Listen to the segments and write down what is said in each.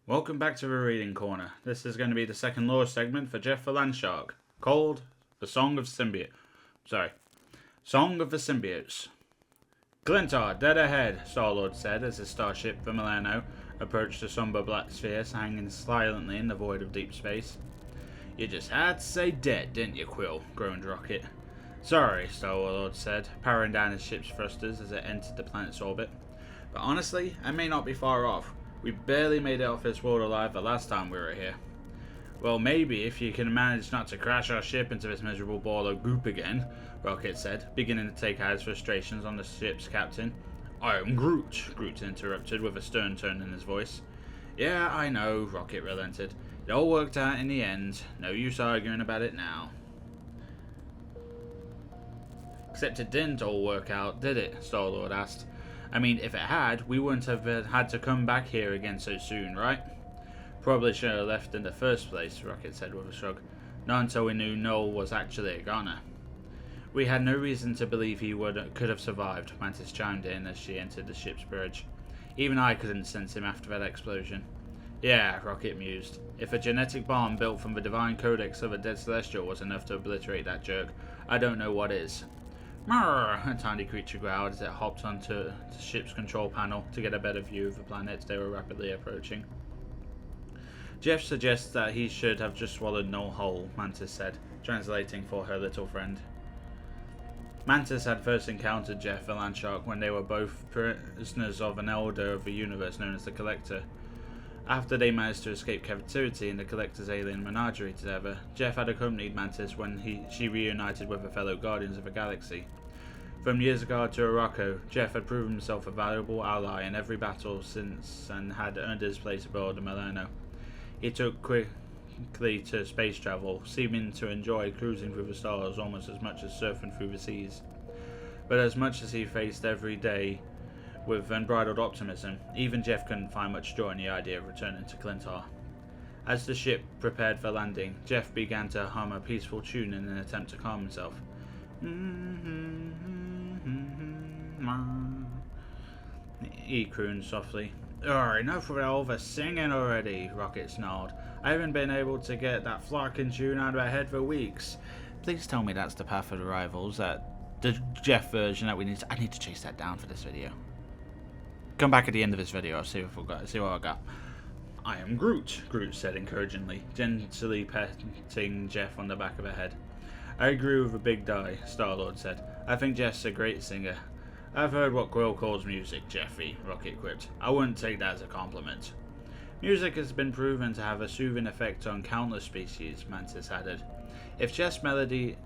Welcome back to the Reading Corner. This is going to be the second lore segment for Jeff the Landshark, called The Song of Song of the Symbiotes. Kyntar, dead ahead, Star-Lord said as his starship, the Milano, approached the somber black sphere hanging silently in the void of deep space. You just had to say dead, didn't you, Quill? Groaned Rocket. Sorry, Star-Lord said, powering down his ship's thrusters as it entered the planet's orbit. But honestly, I may not be far off. We barely made it off this world alive the last time we were here. Well, maybe if you can manage not to crash our ship into this miserable ball of goop again, Rocket said, beginning to take out his frustrations on the ship's captain. I am Groot, Groot interrupted with a stern tone in his voice. Yeah, I know, Rocket relented. It all worked out in the end. No use arguing about it now. Except it didn't all work out, did it? Star-Lord asked. I mean, if it had, we wouldn't have had to come back here again so soon, right? Probably should have left in the first place, Rocket said with a shrug. Not until we knew Noel was actually a goner. We had no reason to believe he could have survived, Mantis chimed in as she entered the ship's bridge. Even I couldn't sense him after that explosion. Yeah, Rocket mused. If a genetic bomb built from the divine codex of a dead celestial was enough to obliterate that jerk, I don't know what is. Marr! A tiny creature growled as it hopped onto the ship's control panel to get a better view of the planets they were rapidly approaching. Jeff suggests that he should have just swallowed Noel whole, Mantis said, translating for her little friend. Mantis had first encountered Jeff the Landshark when they were both prisoners of an elder of the universe known as the Collector. After they managed to escape captivity in the Collector's alien menagerie together, Jeff had accompanied Mantis when she reunited with her fellow Guardians of the Galaxy. From Years-Guard to Morocco, Jeff had proven himself a valuable ally in every battle since and had earned his place aboard the Milano. He took quickly to space travel, seeming to enjoy cruising through the stars almost as much as surfing through the seas. But as much as he faced every day with unbridled optimism, even Jeff couldn't find much joy in the idea of returning to Kyntar. As the ship prepared for landing, Jeff began to hum a peaceful tune in an attempt to calm himself. He crooned softly. Enough of all the singing already, Rocket snarled. I haven't been able to get that flocking tune out of my head for weeks. Please tell me that's the Path of the Rivals, the Jeff version that we need to... I need to chase that down for this video. Come back at the end of this video, I'll see what I got. I am Groot, Groot said encouragingly, gently patting Jeff on the back of the head. I agree with a big die, Star-Lord said. I think Jeff's a great singer. I've heard what Quill calls music, Jeffy, Rocket quipped. I wouldn't take that as a compliment. Music has been proven to have a soothing effect on countless species, Mantis added. If Jeff's melodies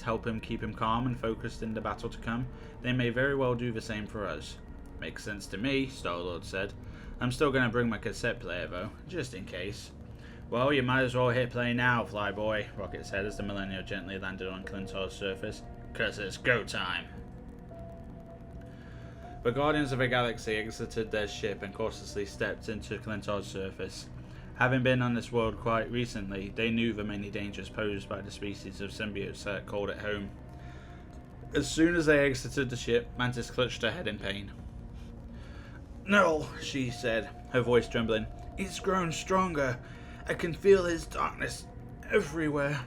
help keep him calm and focused in the battle to come, they may very well do the same for us. Makes sense to me, Star-Lord said. I'm still going to bring my cassette player though, just in case. Well, you might as well hit play now, Flyboy, Rocket said as the Millennial gently landed on Kyntar's surface. 'Cause it's go time. The Guardians of the Galaxy exited their ship and cautiously stepped into Kyntar's surface. Having been on this world quite recently, they knew the many dangers posed by the species of symbiotes that called it home. As soon as they exited the ship, Mantis clutched her head in pain. No, she said, her voice trembling. He's grown stronger. I can feel his darkness everywhere.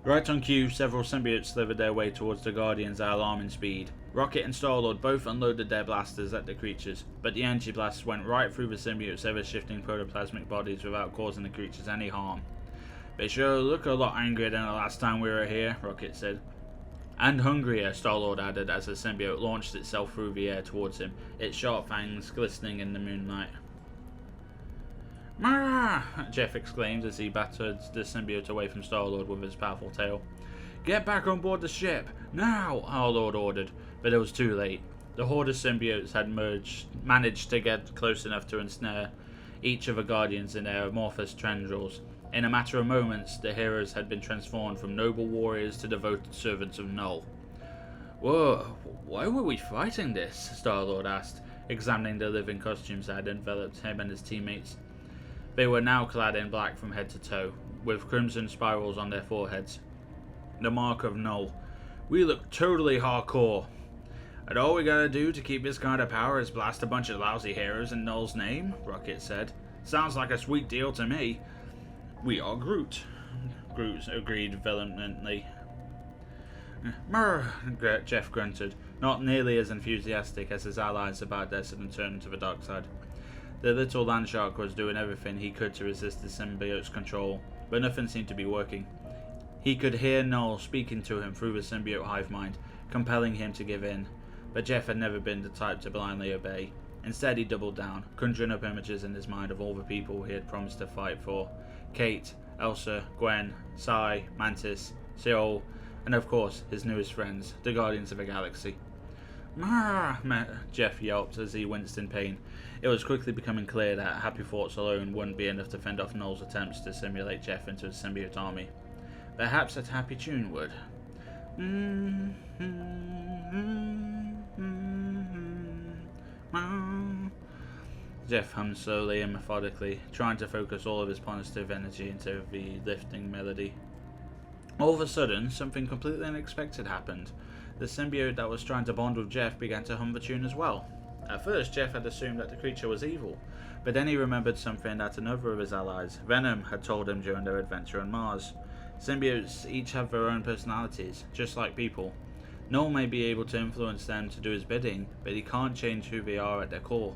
Right on cue, several symbiotes slithered their way towards the Guardians at alarming speed. Rocket and Star-Lord both unloaded their blasters at the creatures, but the energy blasts went right through the symbiotes' ever-shifting protoplasmic bodies without causing the creatures any harm. They sure look a lot angrier than the last time we were here, Rocket said. And hungrier, Star-Lord added as the symbiote launched itself through the air towards him, its sharp fangs glistening in the moonlight. Marah! Jeff exclaimed as he battered the symbiote away from Star-Lord with his powerful tail. Get back on board the ship, now! Star-Lord ordered, but it was too late. The horde of symbiotes had managed to get close enough to ensnare each of the Guardians in their amorphous tendrils. In a matter of moments, the heroes had been transformed from noble warriors to devoted servants of Null. Whoa, why were we fighting this? Star-Lord asked, examining the living costumes that had enveloped him and his teammates. They were now clad in black from head to toe, with crimson spirals on their foreheads. The mark of Null. We look totally hardcore. And all we gotta do to keep this kind of power is blast a bunch of lousy heroes in Null's name, Rocket said. Sounds like a sweet deal to me. We are Groot. Groot agreed vehemently. Murr, Jeff grunted, not nearly as enthusiastic as his allies about their sudden turn to the dark side. The little land shark was doing everything he could to resist the symbiote's control, but nothing seemed to be working. He could hear Null speaking to him through the symbiote hive mind, compelling him to give in, but Jeff had never been the type to blindly obey. Instead, he doubled down, conjuring up images in his mind of all the people he had promised to fight for: Kate, Elsa, Gwen, Sai, Mantis, Seol, and of course his newest friends, the Guardians of the Galaxy. "Marr!" Jeff yelped as he winced in pain. It was quickly becoming clear that happy thoughts alone wouldn't be enough to fend off Null's attempts to simulate Jeff into a symbiote army. Perhaps a happy tune would. Jeff hummed slowly and methodically, trying to focus all of his positive energy into the lifting melody. All of a sudden, something completely unexpected happened. The symbiote that was trying to bond with Jeff began to hum the tune as well. At first, Jeff had assumed that the creature was evil, but then he remembered something that another of his allies, Venom, had told him during their adventure on Mars. Symbiotes each have their own personalities, just like people. Null may be able to influence them to do his bidding, but he can't change who they are at their core.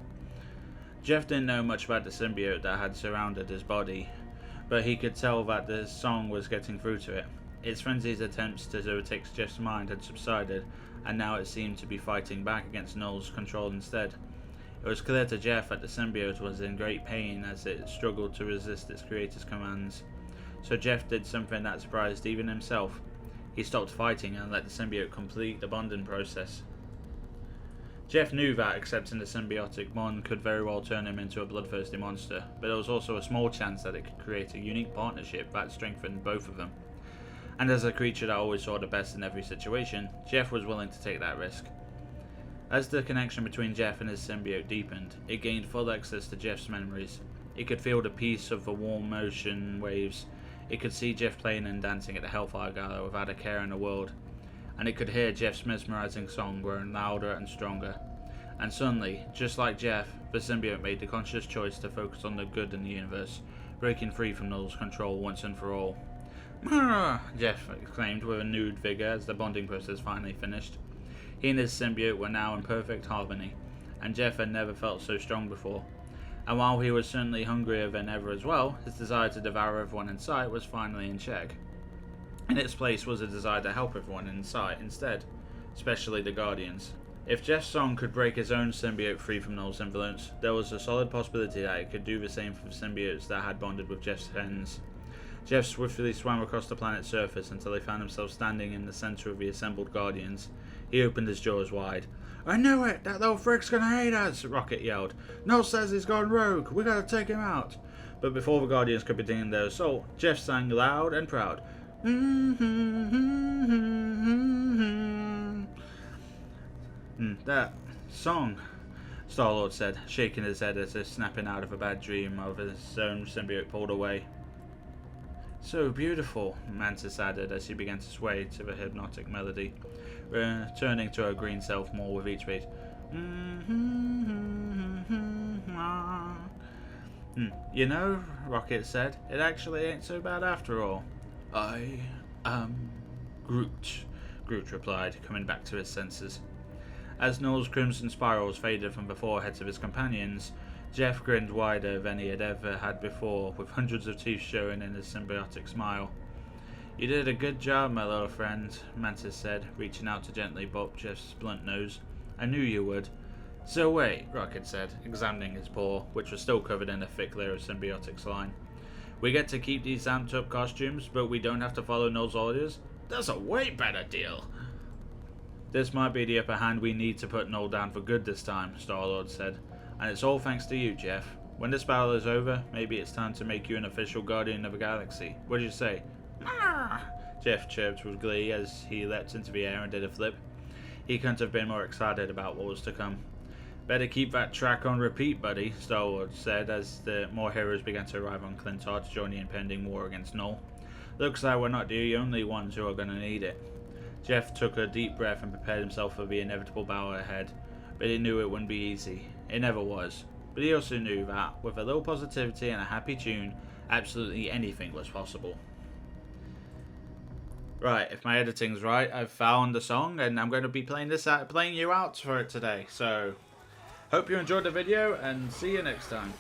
Jeff didn't know much about the symbiote that had surrounded his body, but he could tell that the song was getting through to it. Its frenzied attempts to overtake Jeff's mind had subsided, and now it seemed to be fighting back against Null's control instead. It was clear to Jeff that the symbiote was in great pain as it struggled to resist its creator's commands. So Jeff did something that surprised even himself. He stopped fighting and let the symbiote complete the bonding process. Jeff knew that accepting the symbiotic bond could very well turn him into a bloodthirsty monster, but there was also a small chance that it could create a unique partnership that strengthened both of them. And as a creature that always saw the best in every situation, Jeff was willing to take that risk. As the connection between Jeff and his symbiote deepened, it gained full access to Jeff's memories. It could feel the peace of the warm ocean waves. It could see Jeff playing and dancing at the Hellfire Gala without a care in the world. And it could hear Jeff's mesmerizing song growing louder and stronger. And suddenly, just like Jeff, the symbiote made the conscious choice to focus on the good in the universe, breaking free from Null's control once and for all. "Marr!" Jeff exclaimed with renewed vigor as the bonding process finally finished. He and his symbiote were now in perfect harmony, and Jeff had never felt so strong before. And while he was certainly hungrier than ever as well, his desire to devour everyone in sight was finally in check. In its place was a desire to help everyone in sight instead, especially the Guardians. If Jeff's song could break his own symbiote free from Null's influence, there was a solid possibility that it could do the same for the symbiotes that had bonded with Jeff's friends. Jeff swiftly swam across the planet's surface until he found himself standing in the center of the assembled Guardians. He opened his jaws wide. "I knew it! That little frick's gonna hate us!" Rocket yelled. "Null says he's gone rogue! We gotta take him out!" But before the Guardians could begin their assault, Jeff sang loud and proud. That song, Star-Lord said, shaking his head as if snapping out of a bad dream of his own symbiote pulled away. "So beautiful," Mantis added as she began to sway to the hypnotic melody, returning to her green self more with each beat. "You know," Rocket said, "it actually ain't so bad after all." "I am Groot," Groot replied, coming back to his senses. As Null's crimson spirals faded from the foreheads of his companions, Jeff grinned wider than he had ever had before, with hundreds of teeth showing in his symbiotic smile. "You did a good job, my little friend," Mantis said, reaching out to gently bop Jeff's blunt nose. "I knew you would." "So wait," Rocket said, examining his paw, which was still covered in a thick layer of symbiotic slime. "We get to keep these amped up costumes, but we don't have to follow Null's orders? That's a way better deal." "This might be the upper hand we need to put Null down for good this time," Star-Lord said. "And it's all thanks to you, Jeff. When this battle is over, maybe it's time to make you an official Guardian of the Galaxy. What do you say?" "Marr!" Jeff chirped with glee as he leapt into the air and did a flip. He couldn't have been more excited about what was to come. "Better keep that track on repeat, buddy," Star-Lord said as the more heroes began to arrive on Kyntar to join the impending war against Null. "Looks like we're not the only ones who are going to need it." Jeff took a deep breath and prepared himself for the inevitable battle ahead, but he knew it wouldn't be easy. It never was. But he also knew that, with a little positivity and a happy tune, absolutely anything was possible. Right, if my editing's right, I've found the song and I'm going to be playing you out for it today. So, hope you enjoyed the video and see you next time.